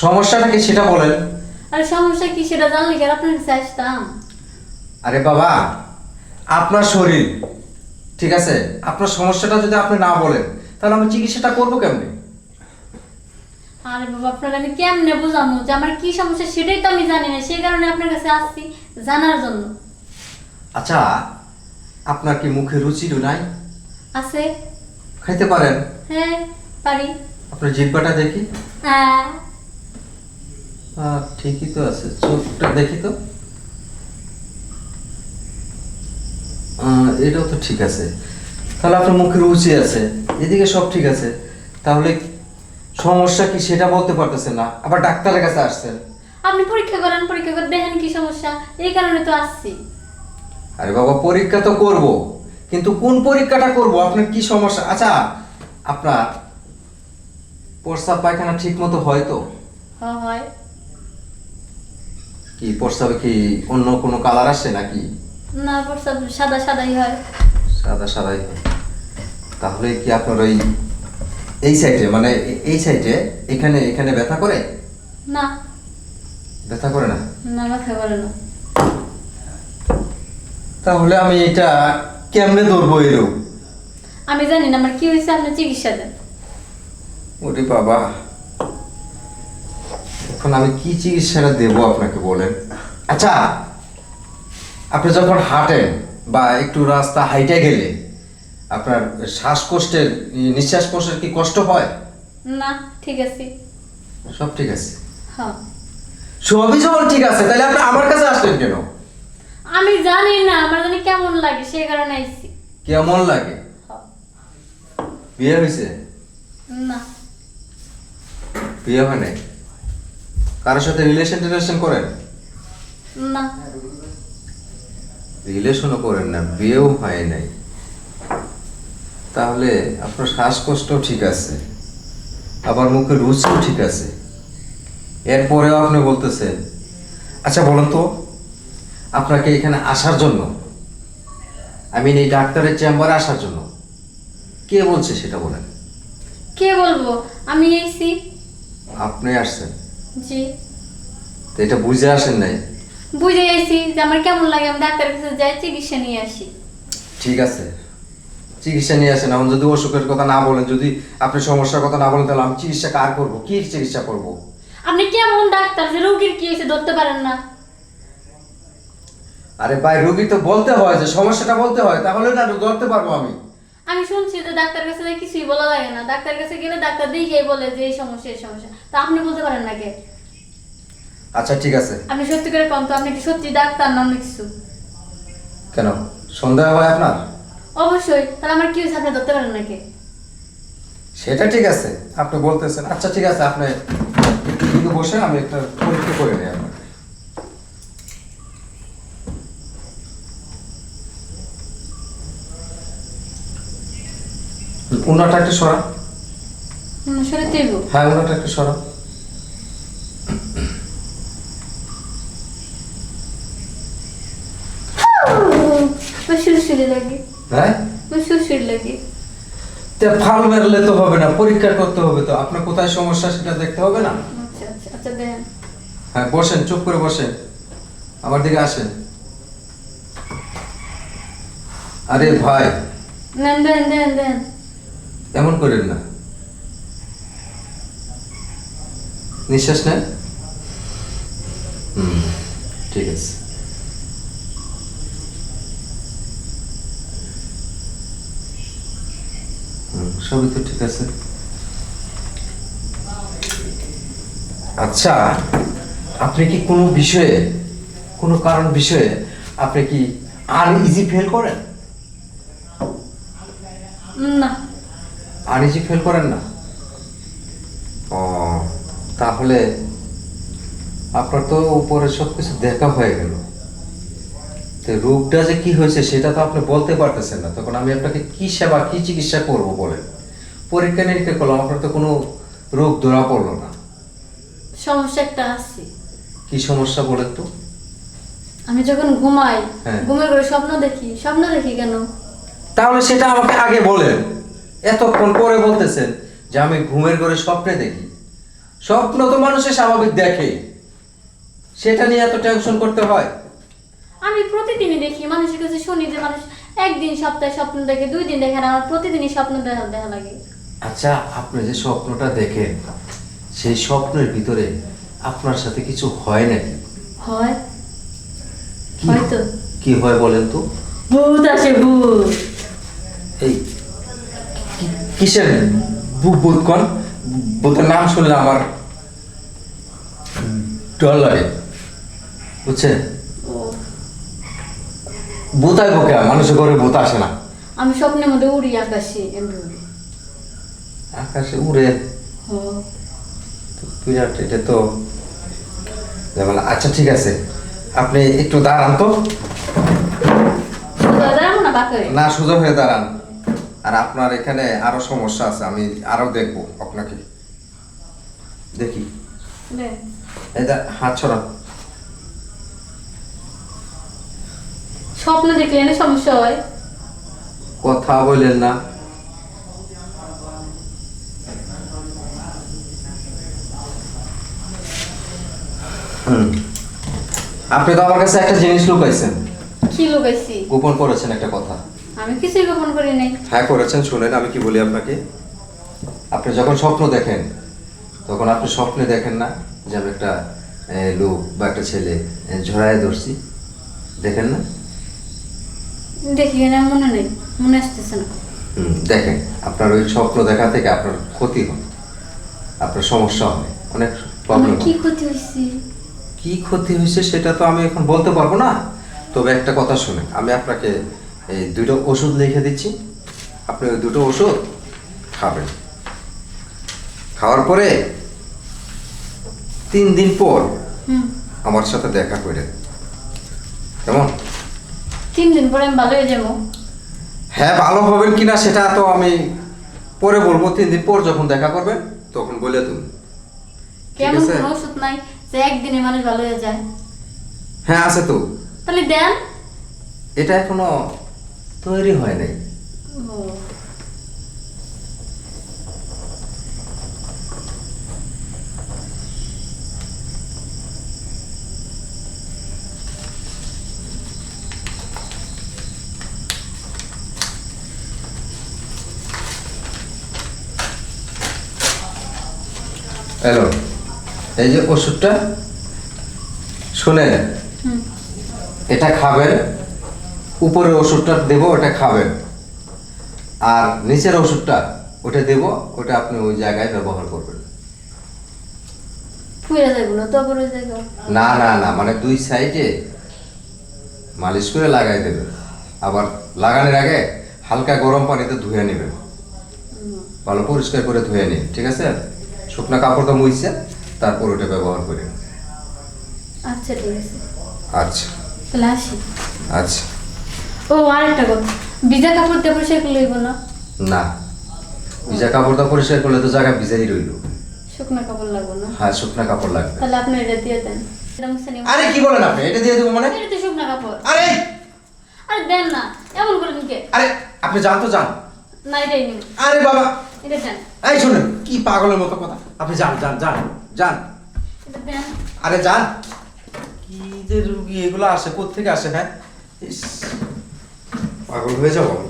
সমস্যাটা কি সেটা বলেন। আরে সমস্যা কি সেটা জানলে কি আর আপনার কাছে আসতাম? আরে বাবা, আপনার শরীর ঠিক আছে, আপনার সমস্যাটা যদি আপনি না বলেন তাহলে আমি চিকিৎসাটা করবো কেমনে? আরে বাবা, আপনার আমি কেমনে বুঝাবো যে আমার কি সমস্যা সেটাই তো আমি জানি না, সেই কারণে আপনার কাছে আসছি জানার জন্য। আচ্ছা, আপনার কি মুখে রুচি নাই? আছে। খাইতে পারেন? হ্যাঁ, পারি। আপনার জিহ্বাটা দেখি। হ্যাঁ। ঠিকই তো আছে, চোখটা দেখি তো। এটাও তো ঠিক আছে, তাহলে আপনার মুখে রুচি আছে, এদিকে সব ঠিক আছে। তাহলে সমস্যা কি সেটা বলতে পারতেছেন না, আবার ডাক্তারের কাছে আসছেন। আপনি পরীক্ষা করেন, পরীক্ষা করে দেখেন কি সমস্যা, এই কারণে তো আসছি। আরে বাবা, পরীক্ষা তো করব, কিন্তু কোন পরীক্ষাটা করব? আপনার কি সমস্যা? আচ্ছা, আপনার প্রস্রাব পায়খানা ঠিক মতো হয় তো? হয়। কি প্রস্রাবে কি অন্য কোনো কালার আসে নাকি? না, প্রস্রাব সাদা সাদাই হয়। সাদা সাদাই হয়। তাহলে কি আপনার ওই এই সাইডে, মানে এই সাইডে এখানে এখানে ব্যথা করে? না। ব্যথা করে না? না, ব্যথা করে না। তাহলে আমি এটা কেমনে ধরবো এই রোগ? আমি জানি না আমার কি হয়েছে, আপনি চিকিৎসা দেন। ওরে বাবা, এখন আমি কি চিকিৎসাটা দেবো আপনাকে বলেন? আচ্ছা, আপনি যখন হাঁটেন বা একটু রাস্তা হাইটে গেলে আপনার শ্বাসকষ্টের, নিঃশ্বাস প্রশ্বাসের কি কষ্ট হয়? না, ঠিক আছে। সব ঠিক আছে? হ্যাঁ। সবই যখন ঠিক আছে তাহলে আপনি আমার কাছে আসলেন কেন? আমি জানি না আমার জানি কেমন লাগে, সেই কারণে আইছি। কেমন লাগে? হ্যাঁ। বিয়ে হয়েছে? না। বিয়ে হয় নাই? কারোর সাথে রিলেশন করেন? না। রিলেশনও করেন না, বিয়েও হয় নাই, তাহলে আপনার শ্বাসকষ্টও ঠিক আছে, আবার মুখে রুচিও ঠিক আছে, এরপরেও আপনি বলতেছেন। আচ্ছা বলুন তো, আপনাকে এখানে আসার জন্য, এই ডাক্তারের চেম্বারে আসার জন্য কে বলছে সেটা বলেন। কে বলবো? আমি আইছি। আপনি আসছেন? জি। তো এটা বুঝে আসেন নাই? বুঝে আইছি যে আমার কেমন লাগে, আমি ডাক্তারের কাছে যাই চিকিৎসা নিয়ে আসি। ঠিক আছে, চিকিৎসা নিয়ে আসেন। এখন যদি অসুখের কথা না বলেন, যদি আপনি সমস্যার কথা না বলেন, তাহলে আমি চিকিৎসা কার করবো? কি চিকিৎসা করব? আপনি কেমন ডাক্তার যে রোগীর কি হয়েছে ধরতে পারেন না? আরে ভাই, রোগী তো বলতে হয়, যে সমস্যাটা বলতে হয়, তাহলে না ধরতে পারবো আমি। আমি শুনছি যে ডাক্তার কাছে যাই কিছুই বলা লাগে না, ডাক্তার কাছে গেলে ডাক্তার দেখেই বলে যে এই সমস্যা এই সমস্যা, তা আপনি বলতে পারেন না কে? আচ্ছা ঠিক আছে। আপনি সত্যি করে কম তো, আপনি কি সত্যি ডাক্তার না অন্য কিছু? কেন সন্দেহ হয় আপনার? অবশ্যই। তাহলে আমার কি হয়েছে আপনি ধরতে পারেন না কে? সেটা ঠিক আছে, আপনি বলতেছেন। আচ্ছা ঠিক আছে, আপনি কিন্তু বসে আমি একটা পরীক্ষা করে নিই আপনাকে। উনাটা একটা সরা। সরে দেব? হ্যাঁ, উনাটা একটা সরা। সুরসুরি লাগে। হ্যাঁ, সুরসুরি লাগে। ফাল মেরলে তো হবে না, পরীক্ষা করতে হবে তো, আপনার কোথায় সমস্যা সেটা দেখতে হবে না? আচ্ছা আচ্ছা আচ্ছা, দেন। হ্যাঁ বসেন, চুপ করে বসেন, আমার দিকে আসেন। আরে ভাই, দেন দেন দেন দেন। এমন করেন না, নিঃশ্বাস নেন। ঠিক আছে। সবই তো ঠিক আছে। আচ্ছা, আপনি কি কোনো বিষয়ে, কোনো কারণ বিষয়ে আপনি কি আনইজি ফিল করেন? না। আনইজি ফিল করেন না? ও, তাহলে আপনার তো উপরে সবকিছু দেখা হয়ে গেল, তো রোগটা যে কি হয়েছে সেটা তো আপনি বলতে পারতেছেন না, তখন আমি আপনাকে কি সেবা, কি চিকিৎসা করব বলেন? পরীক্ষা নিরীক্ষা করলাম, আপনার তো কোনো রোগ ধরা পড়লো না। সমস্যা একটা আছে। কি সমস্যা বলেন তো? আমি যখন ঘুমাই, হ্যাঁ। ঘুমের ঘরে স্বপ্ন দেখি। স্বপ্ন দেখি কেন? তাহলে সেটা আমাকে আগে বলেন, এতক্ষণ পরে বলতেছেন যে আমি ঘুমের ঘরে স্বপ্নে দেখি। স্বপ্ন তো মানুষের স্বাভাবিক দেখে, সেটা নিয়ে এত টেনশন করতে হয়? আমি প্রতিদিনই দেখি, মানুষের কাছে শুনি যে মানুষ একদিন সপ্তাহে স্বপ্ন দেখে, 2 দিন দেখে না, আমার প্রতিদিনই স্বপ্ন দেখা দেখা লাগে। আচ্ছা, আপনি যে স্বপ্নটা দেখেন, সেই স্বপ্নের ভিতরে আপনার সাথে কিছু হয় নাকি? হয়, কি- হয়তো কি হয় বলেন তো? ভূত আসে, ভূত। এই কিসের ভূত কোন? ভূতের নাম শুনলে আমার ডর লাগে, বুঝছেন? ও, ভূত আইব কে? মানুষের ঘরে ভূত আসে না। আমি স্বপ্নের মধ্যে উড়ি আকাশে, এমনি। আকাশে উড়ে? ও, বিরাট, এটা তো যেমন। আচ্ছা ঠিক আছে, আপনি একটু দাঁড়ান তো। সোজা দাঁড়াবো না বাঁকা হয়ে? না, সোজা হয়ে দাঁড়ান। আর আপনার এখানে আরো সমস্যা আছে, আমি আরো দেখবো আপনাকে। দেখি, দেখ। এই হাত ছড়ান। স্বপ্ন দেখলে না সমস্যা হয়? কথা বললেন না। আপনি তো আমার কাছে একটা জিনিস লুকাইছেন, কি লুকাইছি? গোপন করেছেন একটা কথা। আমি কিছুই গোপন করি নাই। হ্যাঁ করেছেন, শুনেন আমি কি বলি আপনাকে। আপনি যখন স্বপ্ন দেখেন, তখন আপনি স্বপ্নে দেখেন না যে আমি একটা লোক বা একটা ছেলে ঝড়ায় ধরছি, দেখেন না? দেখি না, মনে নেই, মনে আসতেছে না। দেখেন, আপনার ওই স্বপ্ন দেখা থেকে আপনার ক্ষতি হয়, আপনার সমস্যা হয়, অনেক প্রবলেম। আমার কি ক্ষতি হয়েছে? কি ক্ষতি হয়েছে সেটা তো আমি এখন বলতে পারবো না, তবে একটা কথা শুনে, আমি আপনাকে এই 2টো ওষুধ লিখে দিচ্ছি। আপনি ওই 2টো ওষুধ খাবেন। খাওয়ার পরে 3 দিন পর হুম। আমার সাথে দেখা করেন, কেমন? 3 দিন পরে আমি ভালো হয়ে যাবো? হ্যাঁ, ভালো হবেন কিনা সেটা তো আমি পরে বলবো। 3 দিন পর যখন দেখা করবেন তখন বলে তুমি, ঠিক কেমন আছে? কোনো ওষুধ নাই যে একদিনে মানুষ ভালো হয়ে যায়? হ্যাঁ আছে তো, তাহলে দেন। এটা এখনো তৈরি হয় নাই। ও, হ্যালো, এই যে ওষুধটা শুনেন, হুম। এটা খাবেন। উপরের ওষুধটা দেবো, ওটা খাবেন। আর নিচের ওষুধটা ওটা দেবো, ওটা আপনি ওই জায়গায় ব্যবহার করবেন। পুড়ে যাবো না তো, আবার ওই জায়গায়? না না না, মানে 2 সাইডে মালিশ করে লাগাই দেবেন। আবার লাগানোর আগে হালকা গরম পানিতে ধুয়ে নেবেন, ভালো পরিষ্কার করে ধুয়ে নিন, ঠিক আছে? শুকনো কাপড়টা মুছছে, তারপর ওটা ব্যবহার করেন। আচ্ছা ঠিক আছে, আচ্ছা তাহলে আসি। আচ্ছা। ও, আরেকটা কথা, ভিজা কাপড় দিয়ে পরিষ্কার করলে হইব না? না, ভিজা কাপড়টা পরিষ্কার করলে তো জায়গা ভিজাই রইল। শুকনো কাপড় লাগবে না? হ্যাঁ, শুকনো কাপড় লাগবে। তাহলে আপনি এটা দিয়ে দেন। এটা মুছে নিব। আরে কি বলেন আপনি? এটা দিয়ে দেবো মানে? এটা তো শুকনো কাপড়। আরে আরে দেন না, এমন করেন কে? আরে আপনি যান তো, যান। না, এটাই নিন। আরে বাবা, এটা দেন। এই শুনেন, কি পাগলের মতো কথা। আপনি যান যান যান যান। এটা দেন। আরে যান। কি যে রুগী এগুলো আসে, কোত্থেকে আসে? হ্যাঁ, ইস, পাগল হয়ে যাবো আমি।